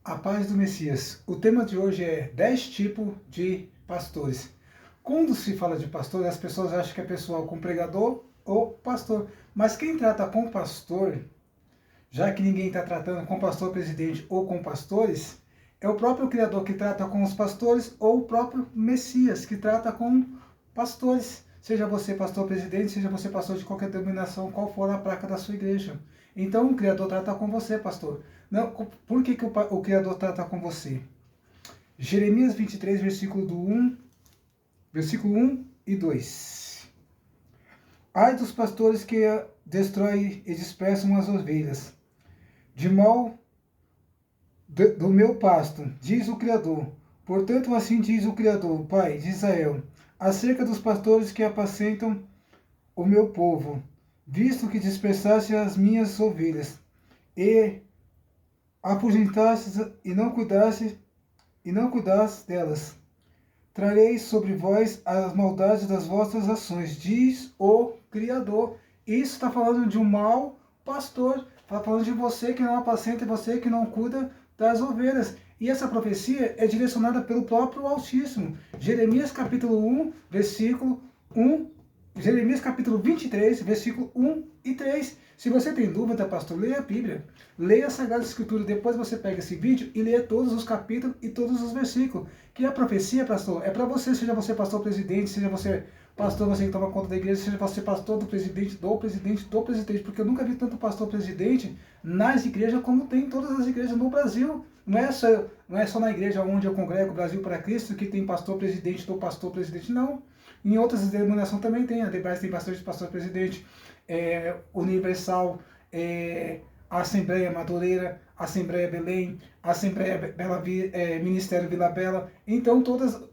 A paz do Messias. O tema de hoje é 10 tipos de pastores. Quando se fala de pastor, as pessoas acham que é pessoal com pregador ou pastor. Mas quem trata com pastor, já que ninguém está tratando com pastor presidente ou com pastores, é o próprio Criador que trata com os pastores ou o próprio Messias que trata com pastores. Seja você pastor presidente, seja você pastor de qualquer denominação, qual for a placa da sua igreja. Então o Criador trata com você, pastor. Não, por que o Criador trata com você? Jeremias 23, versículo 1 e 2. Ai dos pastores que destroem e dispersam as ovelhas, de mal do meu pasto, diz o Criador. Portanto, assim diz o Criador, Pai de Israel, acerca dos pastores que apacentam o meu povo, visto que dispersaste as minhas ovelhas, e afugentastes e não cuidaste delas. Trarei sobre vós as maldades das vossas ações, diz o Criador. Isso está falando de um mau pastor, está falando de você que não apacenta e você que não cuida das ovelhas. E essa profecia é direcionada pelo próprio Altíssimo. Jeremias capítulo 1, versículo 1, Jeremias capítulo 23, versículo 1 e 3. Se você tem dúvida, pastor, leia a Bíblia. Leia a Sagrada Escritura, depois você pega esse vídeo e leia todos os capítulos e todos os versículos. Que a profecia, pastor, é para você, seja você pastor presidente, seja você pastor, você que toma conta da igreja, seja você pastor do presidente, porque eu nunca vi tanto pastor presidente nas igrejas como tem em todas as igrejas no Brasil. Não é só na igreja onde eu congrego Brasil para Cristo que tem pastor presidente do pastor presidente, não. Em outras denominações também tem, a Debras tem bastante pastor presidente, Universal, Assembleia Madureira, Assembleia Belém, Assembleia Ministério Vila Bela. Então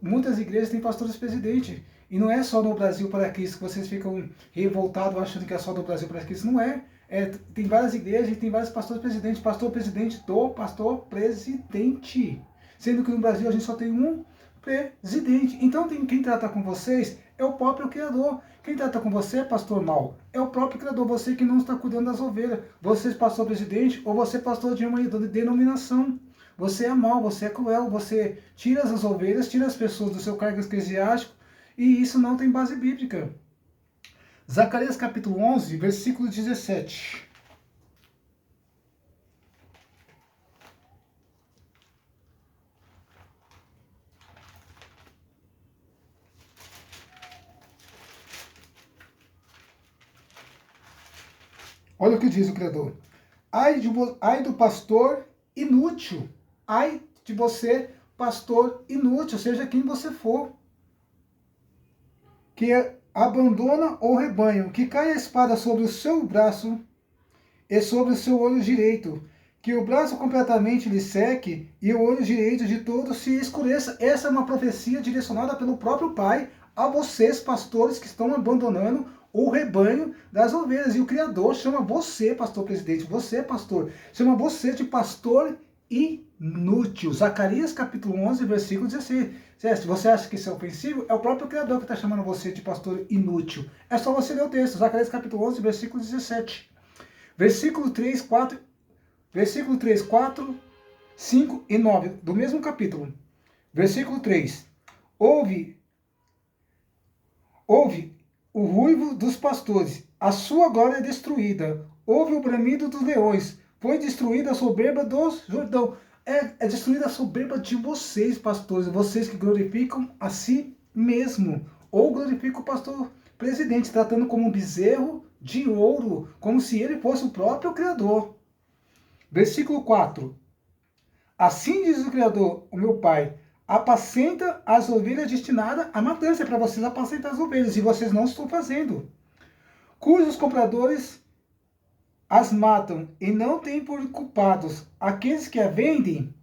muitas igrejas têm pastores presidentes. E não é só no Brasil para Cristo que vocês ficam revoltados achando que é só do Brasil para Cristo. Não é. Tem várias igrejas e tem vários pastores presidentes. Pastor presidente do pastor presidente. Sendo que no Brasil a gente só tem um presidente. Então quem trata com vocês é o próprio Criador. Quem trata com você, pastor mau, é o próprio Criador. Você que não está cuidando das ovelhas. Você é pastor presidente ou você é pastor de uma denominação. Você é mau, você é cruel, você tira as ovelhas, tira as pessoas do seu cargo eclesiástico, e isso não tem base bíblica. Zacarias capítulo 11, versículo 17. Olha o que diz o Criador. Ai do pastor inútil. Ai de você, pastor inútil, seja quem você for, que abandona o rebanho, que cai a espada sobre o seu braço e sobre o seu olho direito, que o braço completamente lhe seque e o olho direito de todos se escureça. Essa é uma profecia direcionada pelo próprio Pai a vocês, pastores, que estão abandonando o rebanho das ovelhas. E o Criador chama você, pastor presidente, você, pastor, chama você de pastor inútil. Zacarias capítulo 11, versículo 16. Se você acha que isso é ofensivo, é o próprio Criador que está chamando você de pastor inútil. É só você ler o texto, Zacarias capítulo 11, versículo 17. Versículo 3, 4, 5 e 9, do mesmo capítulo. Versículo 3. Ouve o ruivo dos pastores, a sua glória é destruída. Ouve o bramido dos leões, foi destruída a soberba dos Jordão. É destruída a soberba de vocês, pastores, vocês que glorificam a si mesmo, ou glorificam o pastor presidente, tratando como um bezerro de ouro, como se ele fosse o próprio Criador. Versículo 4. Assim diz o Criador, o meu Pai, apacenta as ovelhas destinadas à matança, para vocês apacentar as ovelhas, e vocês não estão fazendo. Cujos compradores as matam e não têm por culpados aqueles que a vendem,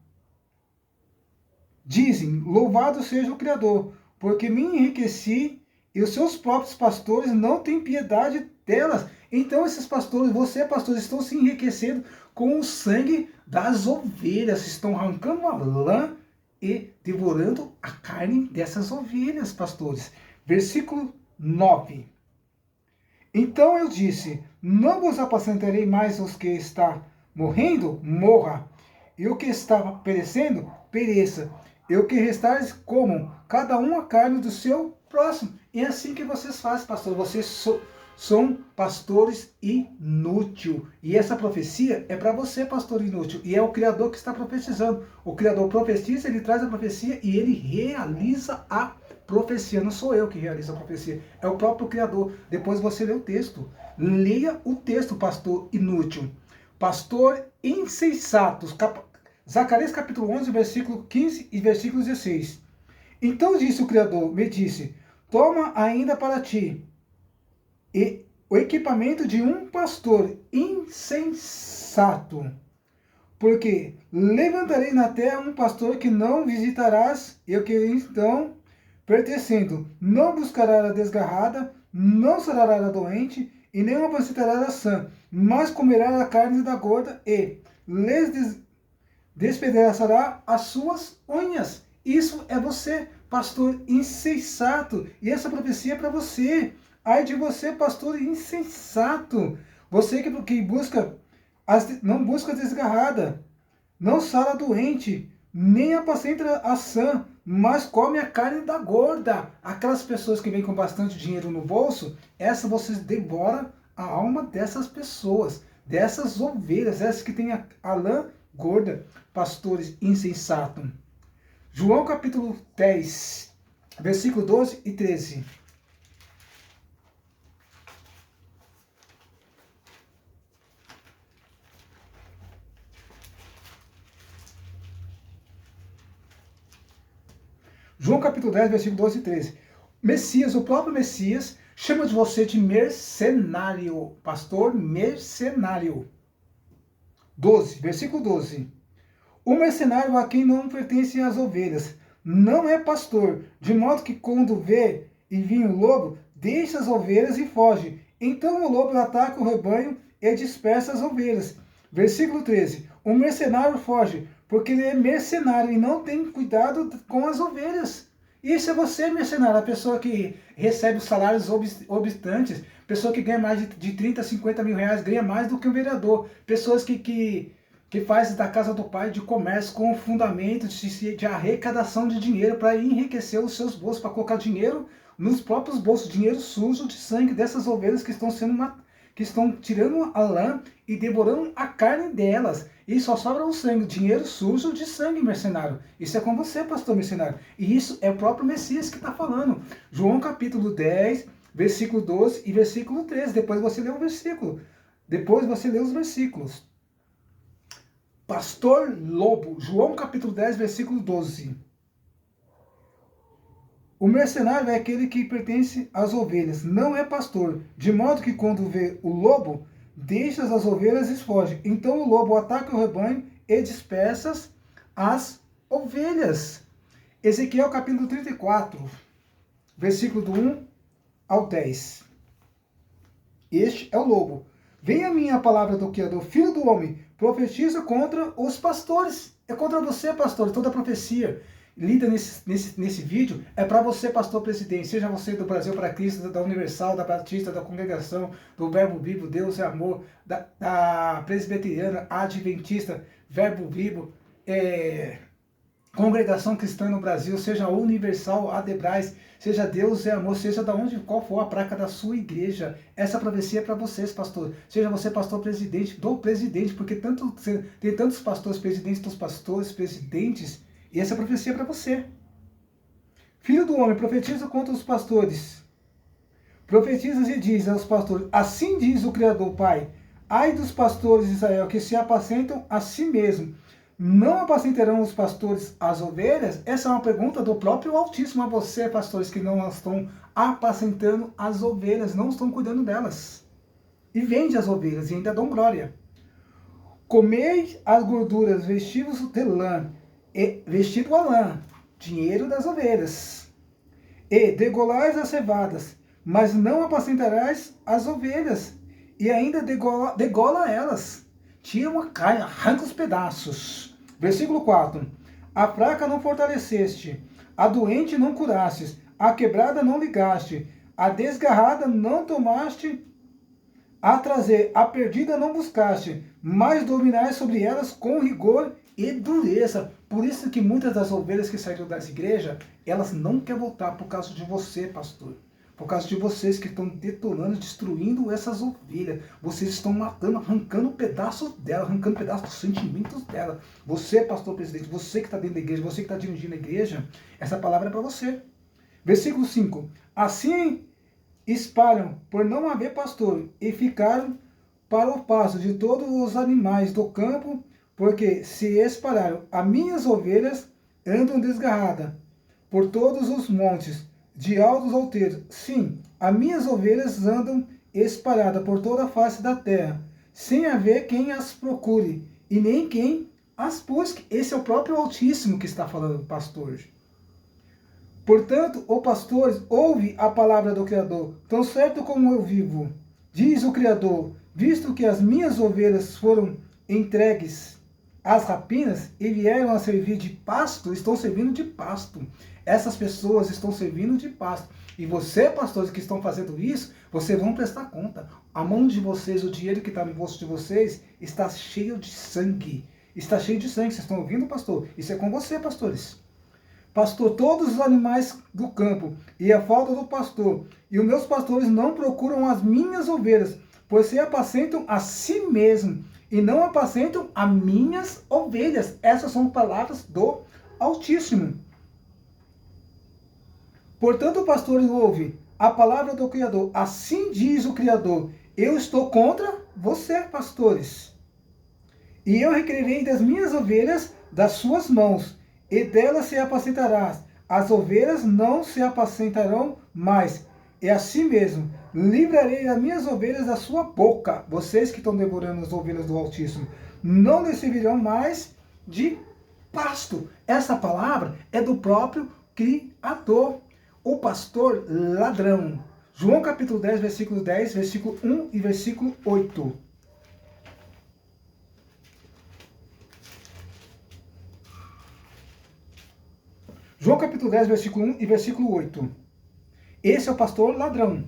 dizem, louvado seja o Criador, porque me enriqueci e os seus próprios pastores não têm piedade delas. Então esses pastores, você pastores, estão se enriquecendo com o sangue das ovelhas, estão arrancando a lã e devorando a carne dessas ovelhas, pastores. Versículo 9. Então eu disse, não vos apacentarei mais os que está morrendo? Morra. e o que está perecendo, pereça. E o que restares, comam, cada um a carne do seu próximo. E é assim que vocês fazem, pastor. Vocês são pastores inútil. E essa profecia é para você, pastor inútil. E é o Criador que está profetizando. O Criador profetiza, ele traz a profecia e ele realiza a profecia. Não sou eu que realizo a profecia, é o próprio Criador. Depois você lê o texto. Leia o texto, pastor inútil. Pastor insensato. Zacarias capítulo 11, versículo 15 e versículo 16. Então disse o Criador, me disse, toma ainda para ti e o equipamento de um pastor insensato, porque levantarei na terra um pastor que não visitarás, e o que então, pertencendo, não buscará a desgarrada, não sarará a doente, e nem apacentará a sã, mas comerá a carne da gorda, e lhes despedaçará as suas unhas. Isso é você, pastor insensato, e essa profecia é para você. Ai de você, pastor insensato, você que busca, não busca a desgarrada, não sara a doente, nem apacenta a sã, mas come a carne da gorda. Aquelas pessoas que vêm com bastante dinheiro no bolso, essa você devora a alma dessas pessoas, dessas ovelhas, essas que têm a lã gorda, pastores insensatos. João capítulo 10, versículo 12 e 13. João capítulo 10, versículo 12 e 13. Messias, o próprio Messias, chama de você de mercenário, pastor mercenário. 12, versículo 12. O mercenário a quem não pertencem as ovelhas não é pastor, de modo que quando vê e vir o lobo, deixa as ovelhas e foge. Então o lobo ataca o rebanho e dispersa as ovelhas. Versículo 13. O mercenário foge, porque ele é mercenário e não tem cuidado com as ovelhas. Isso é você, mercenário, a pessoa que recebe os salários obstantes, pessoa que ganha mais de 30, 50 mil reais, ganha mais do que um vereador. Pessoas que faz da casa do pai de comércio com o fundamento de arrecadação de dinheiro para enriquecer os seus bolsos, para colocar dinheiro nos próprios bolsos, dinheiro sujo de sangue dessas ovelhas que estão tirando a lã e devorando a carne delas. E só sobra o sangue, dinheiro sujo de sangue, mercenário. Isso é com você, pastor mercenário. E isso é o próprio Messias que está falando. João capítulo 10, versículo 12 e versículo 13. Depois você lê o versículo. Depois você lê os versículos. Pastor lobo, João capítulo 10, versículo 12. O mercenário é aquele que pertence às ovelhas, não é pastor, de modo que quando vê o lobo, deixa as ovelhas e foge. Então o lobo ataca o rebanho e dispersa as ovelhas. Ezequiel capítulo 34, versículo do 1 ao 10. Este é o lobo. Venha a minha palavra do Criador, filho do homem, profetiza contra os pastores. É contra você, pastor, toda a profecia lida nesse vídeo é para você, pastor presidente, seja você do Brasil para Cristo, da Universal, da Batista, da Congregação, do Verbo Vivo, Deus é Amor, da Presbiteriana, Adventista, Verbo Vivo, Congregação Cristã no Brasil, seja Universal, Adebrais, seja Deus é Amor, seja da onde, qual for a placa da sua igreja. Essa profecia é para vocês, pastor. Seja você pastor presidente, do presidente, porque tem tantos pastores presidentes dos pastores presidentes, e essa profecia é para você. Filho do homem, profetiza contra os pastores. Profetiza e diz aos pastores, assim diz o Criador, Pai, ai dos pastores de Israel que se apacentam a si mesmos. Não apacentarão os pastores as ovelhas? Essa é uma pergunta do próprio Altíssimo a você, pastores, que não estão apacentando as ovelhas, não estão cuidando delas. E vende as ovelhas e ainda dão glória. Comei as gorduras, vestidos de lã, vestido a lã, dinheiro das ovelhas. E degolais as cevadas, mas não apacentarás as ovelhas, e ainda degola elas. Tira uma carne, arranca os pedaços. Versículo 4. A fraca não fortaleceste, a doente não curastes, a quebrada não ligaste, a desgarrada não tomaste A trazer a perdida não buscaste, mas dominai sobre elas com rigor e dureza. Por isso que muitas das ovelhas que saíram das igrejas, elas não querem voltar por causa de você, pastor. Por causa de vocês que estão detonando, destruindo essas ovelhas. Vocês estão matando, arrancando pedaços dela, arrancando pedaços dos sentimentos dela. Você, pastor presidente, você que está dentro da igreja, você que está dirigindo a igreja, essa palavra é para você. Versículo 5. Assim espalham por não haver pastor e ficaram para o pasto de todos os animais do campo, porque se espalharam. As minhas ovelhas andam desgarradas por todos os montes, de altos outeiros. Sim, as minhas ovelhas andam espalhadas por toda a face da terra, sem haver quem as procure, e nem quem as busque. Esse é o próprio Altíssimo que está falando, pastor. Portanto, ó pastores, ouve a palavra do Criador, tão certo como eu vivo, diz o Criador, visto que as minhas ovelhas foram entregues às rapinas e vieram a servir de pasto, estão servindo de pasto. Essas pessoas estão servindo de pasto. E você, pastores, que estão fazendo isso, vocês vão prestar conta. A mão de vocês, o dinheiro que está no bolso de vocês, está cheio de sangue. Está cheio de sangue. Vocês estão ouvindo, pastor? Isso é com você, pastores. Pastor, todos os animais do campo, e a falta do pastor, e os meus pastores não procuram as minhas ovelhas, pois se apacentam a si mesmos, e não apacentam as minhas ovelhas. Essas são palavras do Altíssimo. Portanto, pastores, ouve a palavra do Criador. Assim diz o Criador, eu estou contra você, pastores. E eu requererei das minhas ovelhas das suas mãos, e delas se apacentarás. As ovelhas não se apacentarão mais. E assim mesmo, livrarei as minhas ovelhas da sua boca. Vocês que estão devorando as ovelhas do Altíssimo, não lhes servirão mais de pasto. Essa palavra é do próprio Criador. O pastor ladrão. João capítulo 10, versículo 10, versículo 1 e versículo 8. João capítulo 10, versículo 1 e versículo 8. Esse é o pastor ladrão.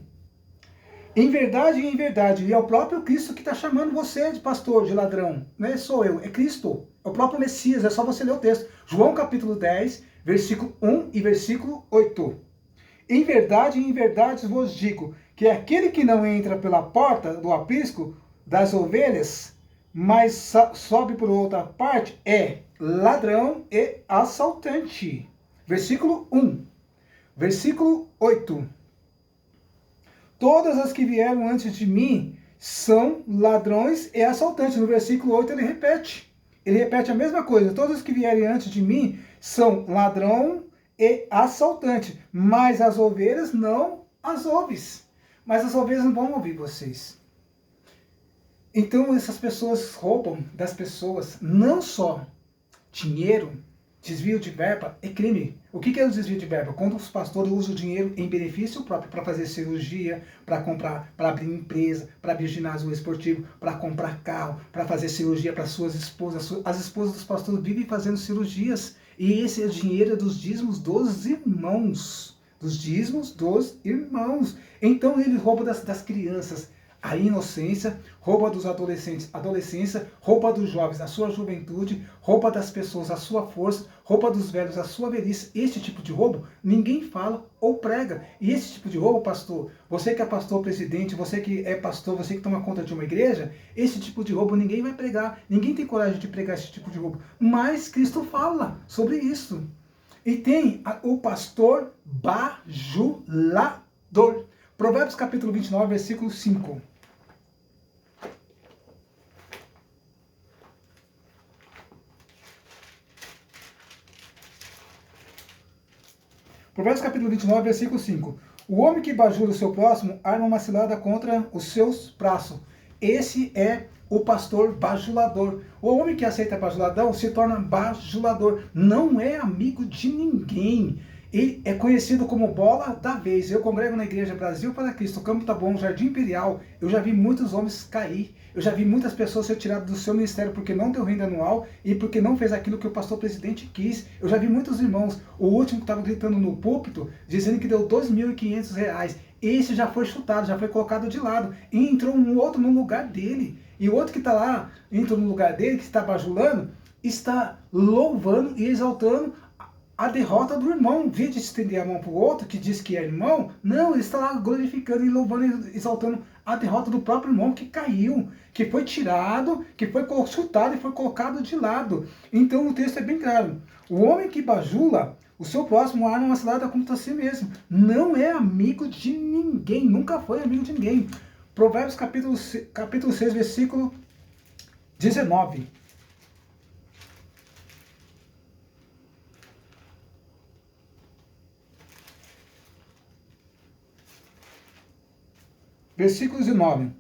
Em verdade, e é o próprio Cristo que está chamando você de pastor, de ladrão. Não é sou eu, é Cristo. É o próprio Messias, é só você ler o texto. João capítulo 10, versículo 1 e versículo 8. Em verdade vos digo, que aquele que não entra pela porta do aprisco das ovelhas, mas sobe por outra parte, é ladrão e assaltante. Versículo 1. Versículo 8. Todas as que vieram antes de mim são ladrões e assaltantes. No versículo 8 ele repete. Ele repete a mesma coisa. Todas as que vierem antes de mim são ladrão e assaltante. Mas as ovelhas não as ouves. Mas as ovelhas não vão ouvir vocês. Então essas pessoas roubam das pessoas não só dinheiro. Desvio de verba é crime. O que é o desvio de verba? Quando os pastores usam o dinheiro em benefício próprio para fazer cirurgia, para comprar, para abrir empresa, para abrir ginásio esportivo, para comprar carro, para fazer cirurgia para suas esposas. As esposas dos pastores vivem fazendo cirurgias. E esse é o dinheiro dos dízimos dos irmãos. Dos dízimos dos irmãos. Então ele rouba das crianças a inocência, rouba dos adolescentes a adolescência, rouba dos jovens a sua juventude, rouba das pessoas a sua força, rouba dos velhos a sua velhice. Este tipo de roubo ninguém fala ou prega. E esse tipo de roubo, pastor, você que é pastor presidente, você que é pastor, você que toma conta de uma igreja, esse tipo de roubo ninguém vai pregar. Ninguém tem coragem de pregar esse tipo de roubo. Mas Cristo fala sobre isso. E tem o pastor bajulador. Provérbios capítulo 29, versículo 5. Provérbios capítulo 29, versículo 5. O homem que bajula o seu próximo arma uma cilada contra os seus braços. Esse é o pastor bajulador. O homem que aceita bajuladão se torna bajulador. Não é amigo de ninguém. Ele é conhecido como bola da vez. Eu congrego na Igreja Brasil para Cristo, Campo Taboão, Jardim Imperial. Eu já vi muitos homens cair. Eu já vi muitas pessoas ser tiradas do seu ministério porque não deu renda anual e porque não fez aquilo que o pastor presidente quis. Eu já vi muitos irmãos. O último que estava gritando no púlpito, dizendo que deu R$ 2.500. esse já foi chutado, já foi colocado de lado. E entrou um outro no lugar dele. E o outro que está lá, entrou no lugar dele, que está bajulando, está louvando e exaltando a derrota do irmão. Em vez de estender a mão para o outro, que diz que é irmão, não, ele está lá glorificando e louvando e exaltando a derrota do próprio irmão que caiu, que foi tirado, que foi chutado e foi colocado de lado. Então o texto é bem claro. O homem que bajula o seu próximo arma uma cilada contra si mesmo. Não é amigo de ninguém, nunca foi amigo de ninguém. Provérbios capítulo 6, versículo 19. Versículo 19.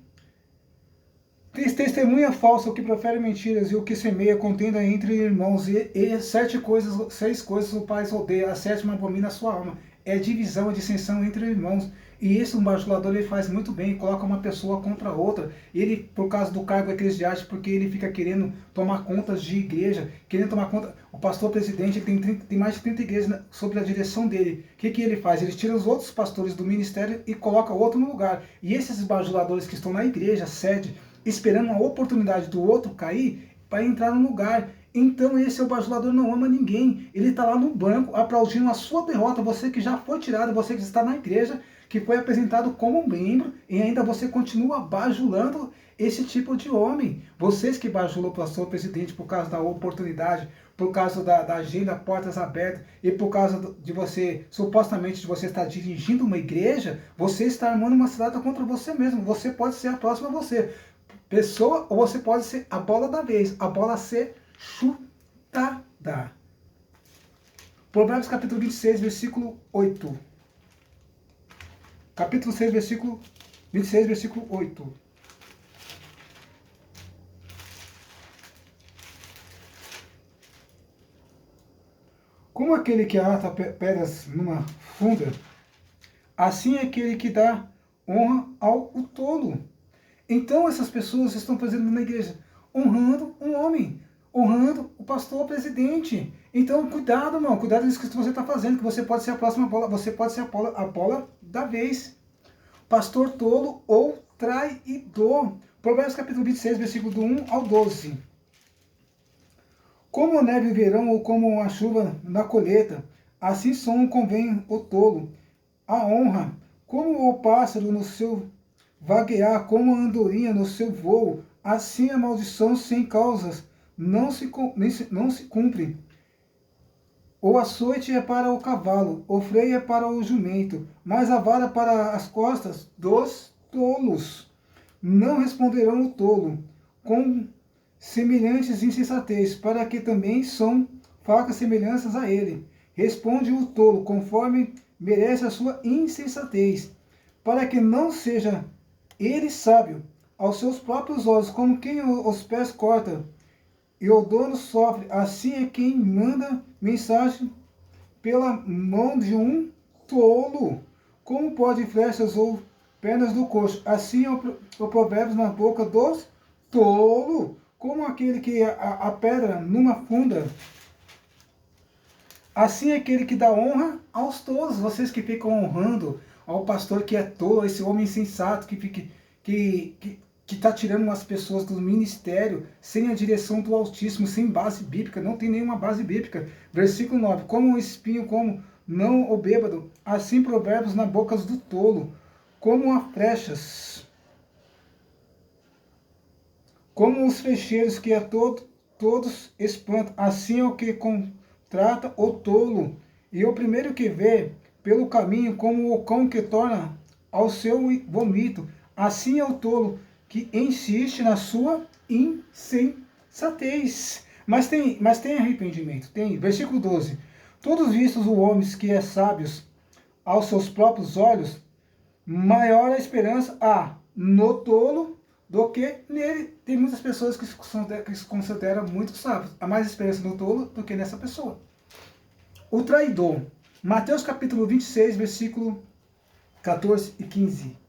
Testemunha falsa, o que profere mentiras e o que semeia contenda entre irmãos, e seis coisas o pai odeia, a sétima abomina a sua alma. É divisão, é dissensão entre irmãos. E isso um bajulador ele faz muito bem, coloca uma pessoa contra a outra. Ele, por causa do cargo eclesiástico, porque ele fica querendo tomar conta de igreja, querendo tomar conta. O pastor presidente tem mais de 30 igrejas sob a direção dele. O que ele faz? Ele tira os outros pastores do ministério e coloca outro no lugar. E esses bajuladores que estão na igreja, sede, esperando a oportunidade do outro cair para entrar no lugar. Então esse é o bajulador, não ama ninguém. Ele está lá no banco aplaudindo a sua derrota. Você que já foi tirado, você que está na igreja, que foi apresentado como membro, e ainda você continua bajulando esse tipo de homem. Vocês que bajulam o pastor presidente por causa da oportunidade, por causa da agenda portas abertas, e por causa de você, supostamente, de você estar dirigindo uma igreja, você está armando uma cilada contra você mesmo. Você pode ser a próxima pessoa, ou você pode ser a bola da vez, a bola a ser chutada. Provérbios capítulo 26, versículo 8. Capítulo 6, versículo 26, versículo 8. Como aquele que ata pedras numa funda, assim é aquele que dá honra ao tolo. Então essas pessoas estão fazendo na igreja, honrando um homem, honrando o pastor presidente. Então cuidado, irmão, cuidado disso que você está fazendo, que você pode ser a próxima bola, você pode ser a bola da vez. Pastor tolo ou traidor. Provérbios capítulo 26, versículo do 1 ao 12. Como a neve no verão ou como a chuva na colheita, assim som convém o tolo. A honra, como o pássaro no seu vaguear, como a andorinha no seu voo, assim a maldição sem causas não se cumpre. O açoite é para o cavalo, o freio é para o jumento, mas a vara para as costas dos tolos. Não responderão o tolo, com semelhantes insensatez, para que também são facas semelhanças a ele. Responde o tolo, conforme merece a sua insensatez, para que não seja ele sábio aos seus próprios olhos, como quem os pés corta, e o dono sofre. Assim é quem manda mensagem pela mão de um tolo. Como pode flechas ou pernas do coxo? Assim é o provérbio na boca dos tolo, como aquele que a pedra numa funda. Assim é aquele que dá honra aos tolos. Vocês que ficam honrando ao pastor que é tolo, esse homem insensato que está tirando as pessoas do ministério sem a direção do Altíssimo, sem base bíblica, não tem nenhuma base bíblica. Versículo 9. Como um espinho, como não o bêbado, assim provérbios na boca do tolo, como as flechas, como os fecheiros que a todos espantam, assim é o que contrata o tolo, e o primeiro que vê pelo caminho, como o cão que torna ao seu vomito, assim é o tolo que insiste na sua insensatez. Mas tem arrependimento, tem. Versículo 12. Todos vistos os homens que é sábios aos seus próprios olhos, maior a esperança há no tolo do que nele. Tem muitas pessoas que se consideram muito sábios. Há mais esperança no tolo do que nessa pessoa. O traidor. Mateus capítulo 26, versículo 14 e 15.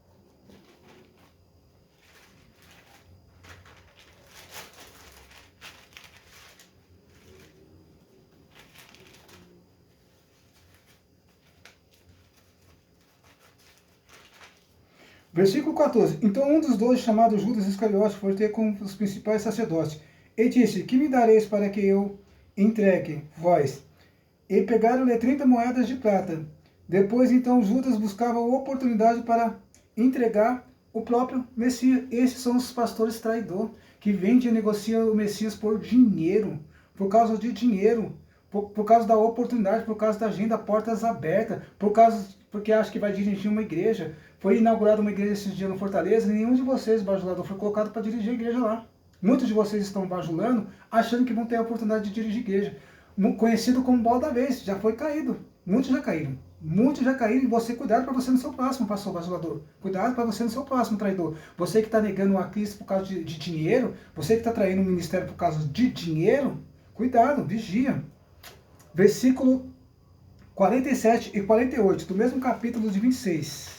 Versículo 14. Então um dos 12, chamado Judas Iscariote, foi ter com os principais sacerdotes e disse: Que me dareis para que eu entregue vós? E pegaram-lhe 30 moedas de prata. Depois, então, Judas buscava oportunidade para entregar o próprio Messias. Esses são os pastores traidores, que vendem e negociam o Messias por dinheiro, por causa de dinheiro, por causa da oportunidade, por causa da agenda, portas abertas, porque acha que vai dirigir uma igreja. Foi inaugurada uma igreja esses dias no Fortaleza, e nenhum de vocês, bajulador, foi colocado para dirigir a igreja lá. Muitos de vocês estão bajulando, achando que vão ter a oportunidade de dirigir a igreja. Conhecido como bola da vez, já foi caído. Muitos já caíram. Muitos já caíram e você, cuidado para você no seu próximo, pastor bajulador. Cuidado para você no seu próximo, traidor. Você que está negando a Cristo por causa de dinheiro, você que está traindo o ministério por causa de dinheiro, cuidado, vigia. Versículo 47 e 48, do mesmo capítulo de 26.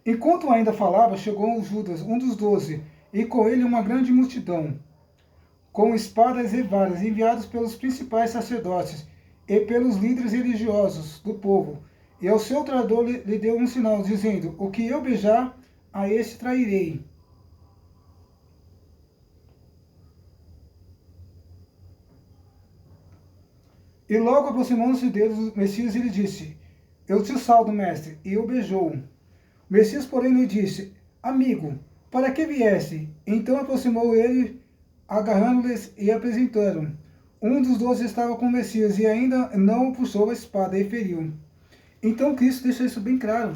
Enquanto ainda falava, chegou Judas, um dos 12, e com ele uma grande multidão, com espadas e varas, enviados pelos principais sacerdotes e pelos líderes religiosos do povo. E ao seu traidor lhe deu um sinal, dizendo: O que eu beijar, a este trairei. E logo aproximando-se deles o Messias e lhe disse: Eu te saldo, mestre. E o beijou. O Messias, porém, lhe disse: Amigo, para que vieste? Então aproximou ele, agarrando-lhes e apresentando. Um dos 12 estava com o Messias e ainda não puxou a espada e feriu. Então Cristo deixa isso bem claro.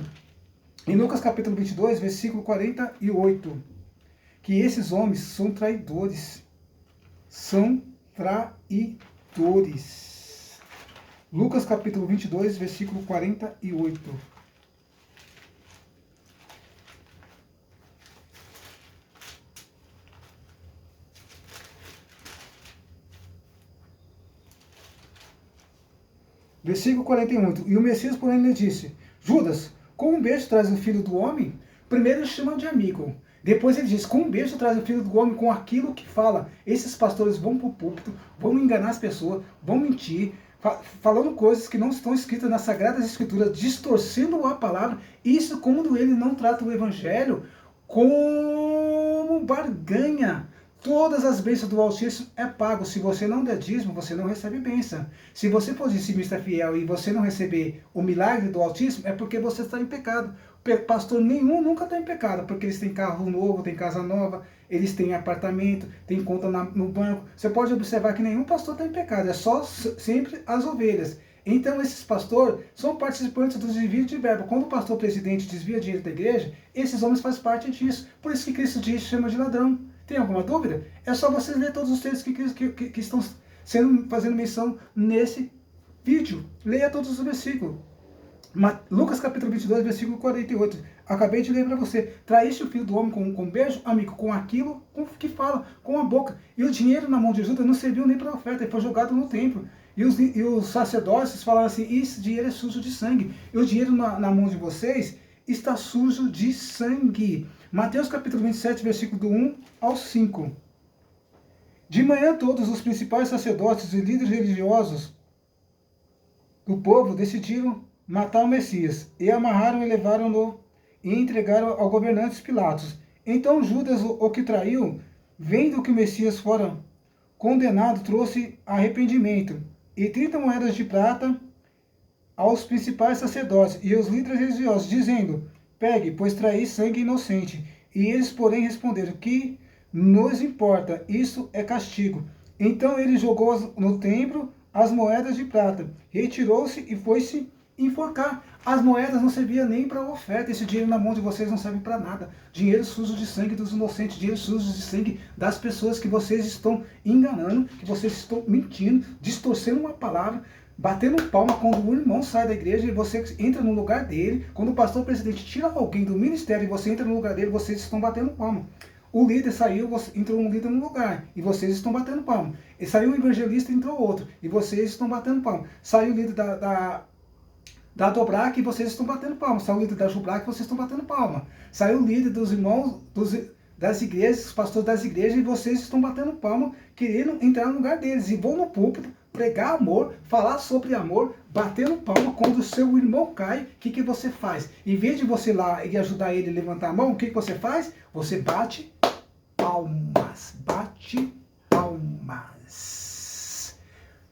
Em Lucas capítulo 22, versículo 48, que esses homens são traidores. São traidores. Lucas capítulo 22, versículo 48. Versículo 48. E o Messias, porém, lhe disse: Judas, com um beijo traz o filho do homem? Primeiro ele chama de amigo. Depois ele diz: com um beijo traz o filho do homem, com aquilo que fala. Esses pastores vão para o púlpito, vão enganar as pessoas, vão mentir, falando coisas que não estão escritas nas Sagradas Escrituras, distorcendo a palavra. Isso quando ele não trata o evangelho como barganha. Todas as bênçãos do Altíssimo é pago. Se você não der dízimo, você não recebe bênção. Se você for dizimista fiel e você não receber o milagre do Altíssimo, é porque você está em pecado. Pastor nenhum nunca está em pecado, porque eles têm carro novo, têm casa nova, eles têm apartamento, têm conta no banco. Você pode observar que nenhum pastor está em pecado, é só sempre as ovelhas. Então esses pastores são participantes do desvio de verba. Quando o pastor presidente desvia dinheiro da igreja, esses homens fazem parte disso. Por isso que Cristo diz, chama de ladrão. Tem alguma dúvida? É só vocês ler todos os textos que estão fazendo menção nesse vídeo. Leia todos os versículos. Lucas capítulo 22, versículo 48. Acabei de ler para você. Traíste o filho do homem com um beijo, amigo, com aquilo que fala, com a boca. E o dinheiro na mão de Judas não serviu nem para a oferta, ele foi jogado no templo. E os sacerdotes falaram assim: esse dinheiro é sujo de sangue. E o dinheiro na mão de vocês está sujo de sangue. Mateus capítulo 27, versículo do 1 ao 5. De manhã todos os principais sacerdotes e líderes religiosos do povo decidiram matar o Messias, e amarraram e levaram-no e entregaram ao governante Pilatos. Então Judas, o que traiu, vendo que o Messias fora condenado, trouxe arrependimento, e 30 moedas de prata aos principais sacerdotes e aos líderes religiosos, dizendo: Pegue, pois traí sangue inocente. E eles, porém, responderam: Que nos importa? Isso é castigo. Então ele jogou no templo as moedas de prata, retirou-se e foi-se enforcar. As moedas não serviam nem para oferta. Esse dinheiro na mão de vocês não serve para nada. Dinheiro sujo de sangue dos inocentes, dinheiro sujo de sangue das pessoas que vocês estão enganando, que vocês estão mentindo, distorcendo uma palavra, batendo palma quando o irmão sai da igreja e você entra no lugar dele. Quando o pastor presidente tira alguém do ministério e você entra no lugar dele, vocês estão batendo palma. O líder saiu, entrou um líder no lugar, e vocês estão batendo palma. E saiu um evangelista, entrou outro, e vocês estão batendo palma. Saiu o líder da Dobrac e vocês estão batendo palma. Saiu o líder da Jubrac e vocês estão batendo palma. Saiu o líder dos irmãos das igrejas, os pastores das igrejas, e vocês estão batendo palma, querendo entrar no lugar deles. E vão no púlpito, pregar amor, falar sobre amor, batendo palma quando o seu irmão cai, o que você faz? Em vez de você ir lá e ajudar ele a levantar a mão, o que você faz? Você bate palmas, bate palmas.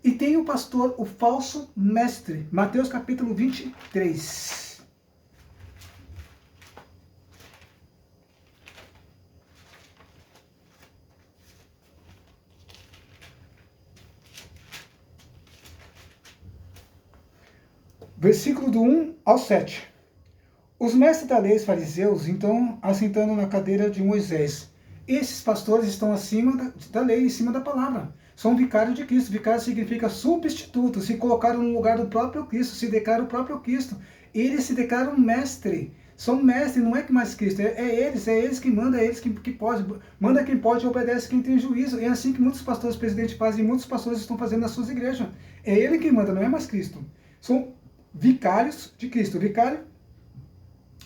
E tem o pastor, o falso mestre, Mateus capítulo 23. Versículo do 1 ao 7. Os mestres da lei, os fariseus, então, assentando na cadeira de Moisés. Esses pastores estão acima da lei, em cima da palavra. São vicários de Cristo. Vicário significa substituto. Se colocaram no lugar do próprio Cristo, se declaram o próprio Cristo. Eles se declaram mestre. São mestres, não é que mais Cristo. É eles que mandam, é eles que pode. Manda quem pode e obedece quem tem juízo. É assim que muitos pastores presidentes fazem e muitos pastores estão fazendo nas suas igrejas. É ele quem manda, não é mais Cristo. São vicários de Cristo. Vicário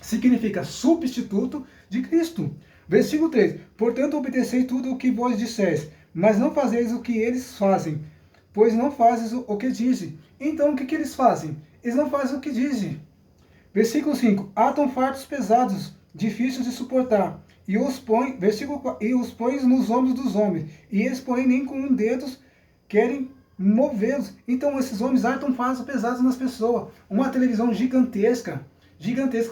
significa substituto de Cristo. Versículo 3. Portanto, obedecei tudo o que vos disseres, mas não fazeis o que eles fazem, pois não fazes o que dizem. Então, o que eles fazem? Eles não fazem o que dizem. Versículo 5. Atam fardos pesados, difíceis de suportar, e os põe, versículo 4, e os põe nos ombros dos homens, e eles, porém, nem com um dedo querem movê-los. Então, esses homens atam fardos pesados nas pessoas. Uma televisão gigantesca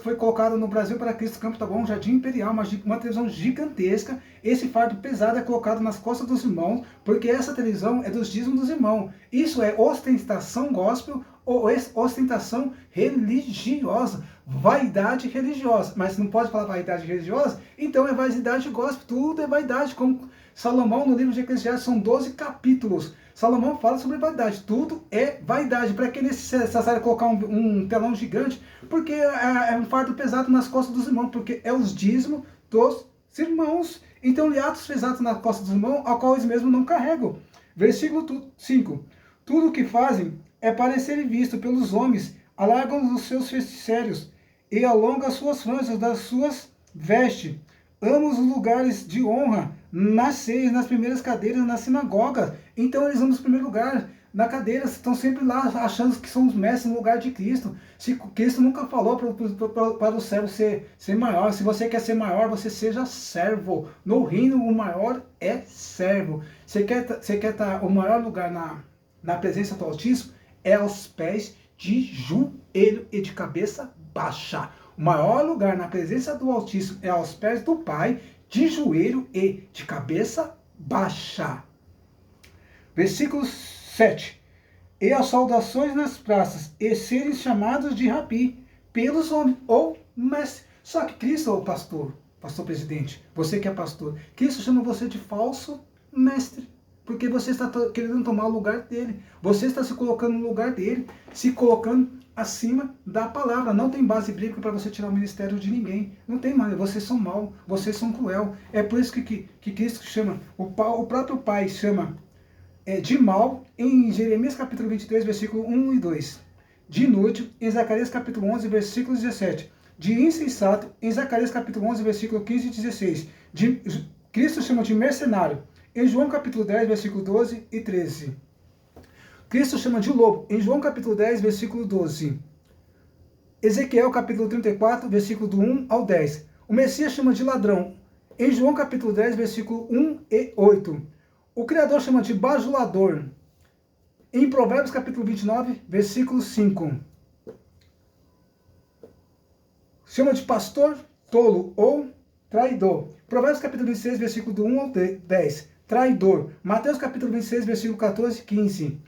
foi colocada no Brasil para Cristo Campo Tá Bom, Jardim Imperial, uma televisão gigantesca. Esse fardo pesado é colocado nas costas dos irmãos, porque essa televisão é dos dízimos dos irmãos. Isso é ostentação gospel ou ostentação religiosa, vaidade religiosa. Mas não pode falar vaidade religiosa? Então é vaidade gospel, tudo é vaidade. Como Salomão, no livro de Eclesiastes, são 12 capítulos. Salomão fala sobre vaidade, tudo é vaidade. Para que necessário colocar um telão gigante? Porque é um fardo pesado nas costas dos irmãos, porque é os dízimos dos irmãos. Então, atos pesados nas costas dos irmãos, a qual eles mesmos não carregam. Versículo 5. Tudo o que fazem é para serem vistos pelos homens, alargam os seus feiticeiros e alongam as suas franjas das suas vestes. Amam os lugares de honra, nas ceias, nas primeiras cadeiras, na sinagoga. Então eles amam os primeiros lugares, na cadeira, estão sempre lá achando que são os mestres no lugar de Cristo. Se Cristo nunca falou para o servo ser maior. Se você quer ser maior, você seja servo. No reino, o maior é servo. Você quer estar o maior lugar na presença do Altíssimo? É aos pés de joelho e de cabeça baixa. O maior lugar na presença do Altíssimo é aos pés do Pai, de joelho e de cabeça baixa. Versículo 7. E as saudações nas praças, e serem chamados de rabi pelos homens, ou mestre. Só que Cristo, ou pastor presidente, você que é pastor, Cristo chama você de falso mestre. Porque você está querendo tomar o lugar dele. Você está se colocando no lugar dele, se colocando acima da palavra. Não tem base bíblica para você tirar o ministério de ninguém. Não tem, mano. Vocês são mau, vocês são cruel. É por isso que Cristo chama, o próprio Pai chama de mal em Jeremias capítulo 23, versículo 1 e 2. De inútil em Zacarias capítulo 11, versículo 17. De insensato em Zacarias capítulo 11, versículo 15 e 16. Cristo chama de mercenário em João capítulo 10, versículo 12 e 13. Cristo chama de lobo em João capítulo 10, versículo 12. Ezequiel capítulo 34, versículo do 1 ao 10. O Messias chama de ladrão em João capítulo 10, versículo 1 e 8. O Criador chama de bajulador em Provérbios capítulo 29, versículo 5. Chama de pastor tolo ou traidor. Provérbios capítulo 26, versículo do 1 ao 10. Traidor. Mateus capítulo 26, versículo 14 e 15.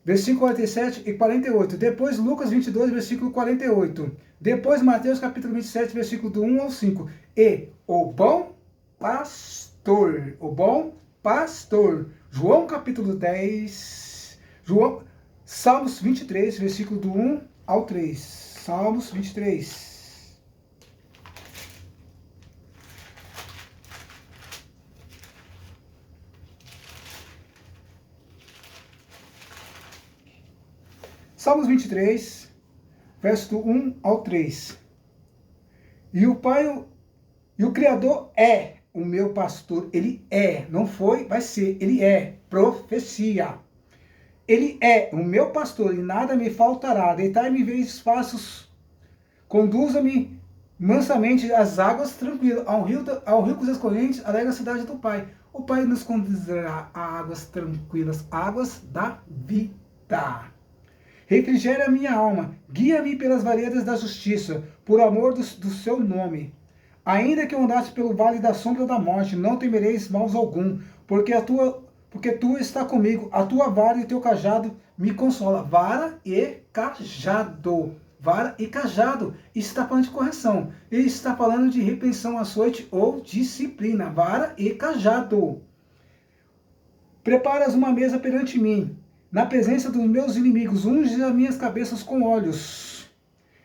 Versículo 47 e 48. Depois Lucas 22, versículo 48. Depois Mateus capítulo 27, versículo do 1 ao 5. E o bom pastor. O bom pastor. João capítulo 10. Salmos 23, versículo do 1 ao 3. Salmos 23. Salmos 23, verso do 1 ao 3. E o Pai, e o Criador é o meu pastor. Ele é, não foi, vai ser. Ele é. Profecia. Ele é o meu pastor e nada me faltará. Deitar-me em verdes pastos, conduza-me mansamente às águas tranquilas, ao rio cujas correntes alegra a cidade do Pai. O Pai nos conduzirá a águas tranquilas, águas da vida. Refrigera a minha alma, guia-me pelas veredas da justiça, por amor do seu nome. Ainda que eu andasse pelo vale da sombra da morte, não temereis maus algum, porque tu está comigo, a tua vara e o teu cajado me consola. Vara e cajado. Vara e cajado. Isso está falando de correção. Ele está falando de repreensão, açoite ou disciplina. Vara e cajado. Preparas uma mesa perante mim, na presença dos meus inimigos, unges as minhas cabeças com óleos,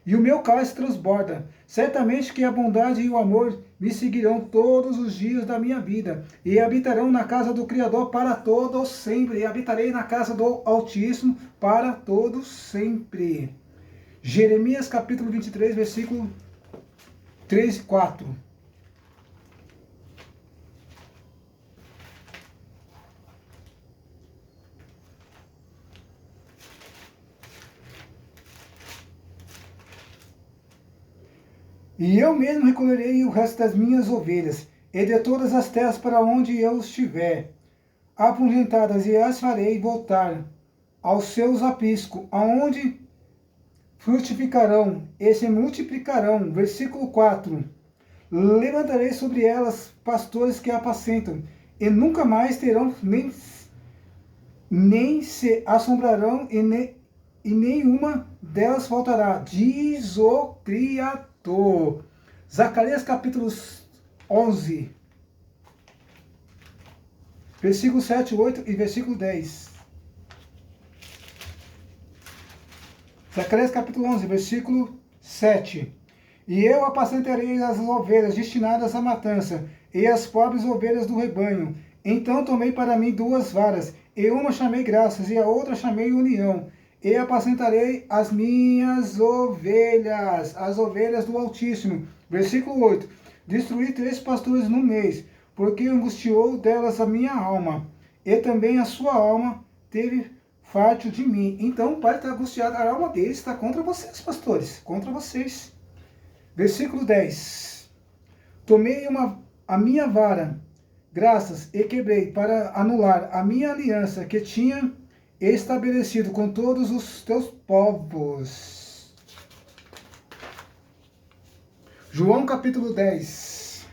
e o meu cálice transborda. Certamente que a bondade e o amor me seguirão todos os dias da minha vida, e habitarão na casa do Criador para todos sempre, e habitarei na casa do Altíssimo para todos sempre. Jeremias capítulo 23, versículo 3 e 4. E eu mesmo recolherei o resto das minhas ovelhas, e de todas as terras para onde eu estiver, apungentadas, e as farei voltar aos seus apriscos, aonde frutificarão e se multiplicarão. Versículo 4. Levantarei sobre elas pastores que apacentam, e nunca mais terão, nem se assombrarão, e nenhuma delas faltará, diz o Criador. Zacarias capítulo 11, versículo 7, 8 e versículo 10. Zacarias capítulo 11, versículo 7. E eu apacentarei as ovelhas destinadas à matança, e as pobres ovelhas do rebanho. Então tomei para mim 2 varas, e uma chamei graças, e a outra chamei união. E apacentarei as minhas ovelhas, as ovelhas do Altíssimo. Versículo 8. Destruí 3 pastores no mês, porque angustiou delas a minha alma, e também a sua alma teve farto de mim. Então o Pai está angustiado, a alma dele está contra vocês, pastores, contra vocês. Versículo 10. Tomei a minha vara, graças, e quebrei para anular a minha aliança que tinha estabelecido com todos os teus povos. João capítulo 10.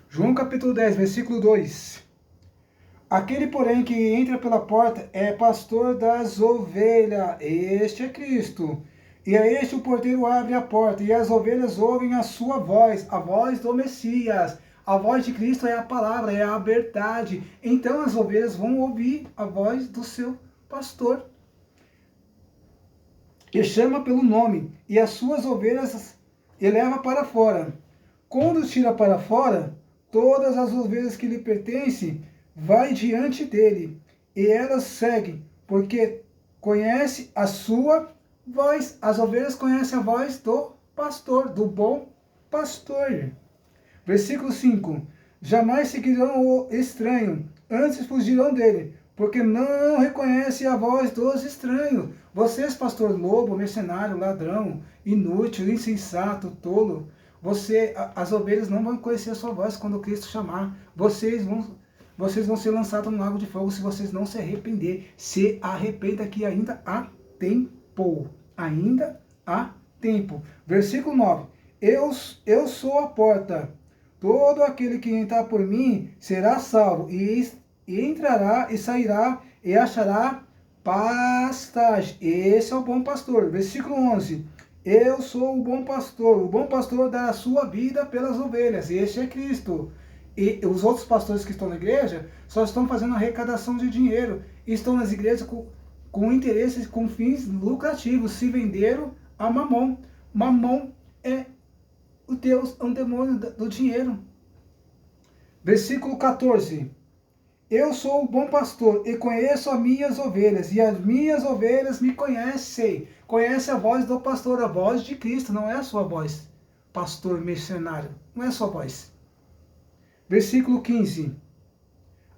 João capítulo 10, versículo 2. Aquele, porém, que entra pela porta é pastor das ovelhas. Este é Cristo. E a este o porteiro abre a porta, e as ovelhas ouvem a sua voz, a voz do Messias. A voz de Cristo é a palavra, é a verdade. Então as ovelhas vão ouvir a voz do seu pastor. E chama pelo nome, e as suas ovelhas eleva para fora. Quando tira para fora, todas as ovelhas que lhe pertencem vai diante dele, e elas seguem, porque conhece a sua voz. As ovelhas conhecem a voz do pastor, do bom pastor. Versículo 5. Jamais seguirão o estranho, antes fugirão dele, porque não reconhecem a voz dos estranhos. Vocês, pastor lobo, mercenário, ladrão, inútil, insensato, tolo, as ovelhas não vão conhecer a sua voz quando Cristo chamar. Vocês vão ser lançados no lago de fogo se vocês não se arrepender. Se arrependa, que ainda há tempo. Ainda há tempo. Versículo 9. Eu sou a porta. Todo aquele que entrar por mim será salvo, e entrará e sairá e achará pastagem. Esse é o bom pastor. Versículo 11. Eu sou o bom pastor dá a sua vida pelas ovelhas. Este é Cristo. E os outros pastores que estão na igreja só estão fazendo arrecadação de dinheiro. Estão nas igrejas com interesses, com fins lucrativos. Se venderam a Mamon. Mamon é o Deus, é um demônio do dinheiro. Versículo 14. Eu sou o bom pastor e conheço as minhas ovelhas, e as minhas ovelhas me conhecem. Conhece a voz do pastor, a voz de Cristo, não é a sua voz. pastor mercenário. Não é só voz. Versículo 15.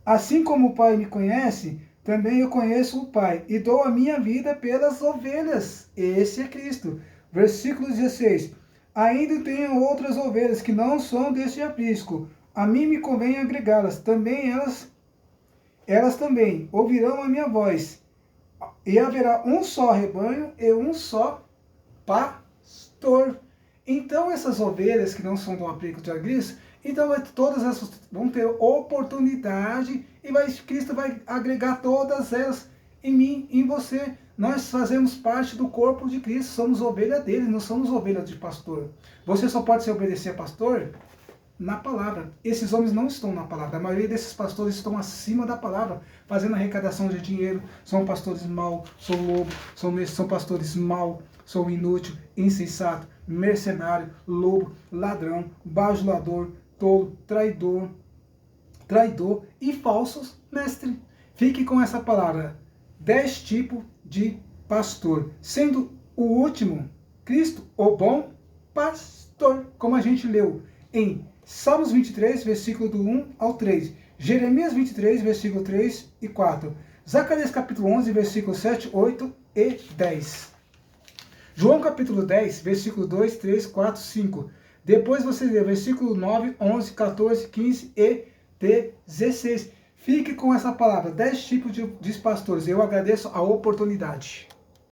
Assim como o Pai me conhece, também eu conheço o Pai, e dou a minha vida pelas ovelhas. Esse é Cristo. Versículo 16. Ainda tenho outras ovelhas que não são deste aprisco. A mim me convém agregá-las. Também elas também ouvirão a minha voz. E haverá um só rebanho e um só pastor. Então essas ovelhas que não são do aprisco de Cristo, então todas elas vão ter oportunidade e Cristo vai agregar todas elas em mim, em você. Nós fazemos parte do corpo de Cristo, somos ovelha dele, não somos ovelha de pastor. Você só pode se obedecer a pastor na palavra. Esses homens não estão na palavra. A maioria desses pastores estão acima da palavra, fazendo arrecadação de dinheiro. São pastores mau, são lobo, são pastores mau, são inútil, insensato, mercenário, lobo, ladrão, bajulador, tolo, traidor e falsos mestres. Fique com essa palavra. 10 tipos de pastor, sendo o último Cristo, o bom pastor, como a gente leu em Salmos 23, versículo do 1 ao 3, Jeremias 23, versículo 3 e 4, Zacarias capítulo 11, versículo 7, 8 e 10. João capítulo 10, versículo 2, 3, 4, 5. Depois você lê versículo 9, 11, 14, 15 e 16. Fique com essa palavra, 10 tipos de pastores. Eu agradeço a oportunidade.